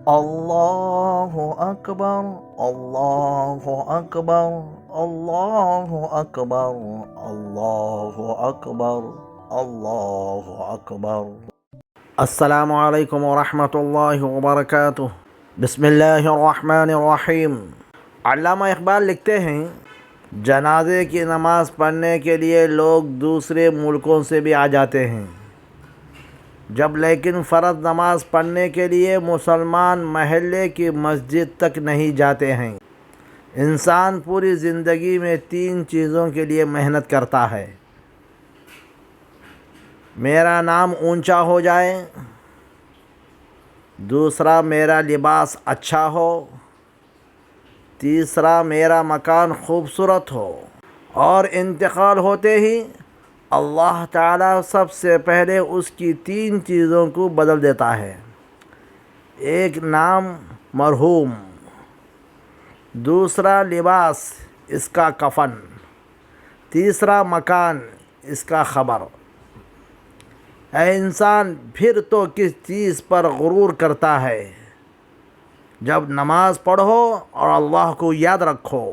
اللہ اکبر، اللہ اکبر، اللہ اکبر، اللہ اکبر، اللہ اکبر۔ السلام علیکم ورحمۃ اللہ وبرکاتہ۔ بسم اللہ الرحمن الرحیم۔ علامہ اقبال لکھتے ہیں، جنازے کی نماز پڑھنے کے لیے لوگ دوسرے ملکوں سے بھی آ جاتے ہیں، جب لیکن فرض نماز پڑھنے کے لیے مسلمان محلے کی مسجد تک نہیں جاتے ہیں۔ انسان پوری زندگی میں 3 چیزوں کے لیے محنت کرتا ہے: میرا نام اونچا ہو جائے، دوسرا میرا لباس اچھا ہو، تیسرا میرا مکان خوبصورت ہو، اور انتقال ہوتے ہی اللہ تعالیٰ سب سے پہلے اس کی 3 چیزوں کو بدل دیتا ہے: ایک نام مرحوم، دوسرا لباس اس کا کفن، تیسرا مکان اس کا خبر۔ اے انسان، پھر تو کس چیز پر غرور کرتا ہے؟ جب نماز پڑھو اور اللہ کو یاد رکھو۔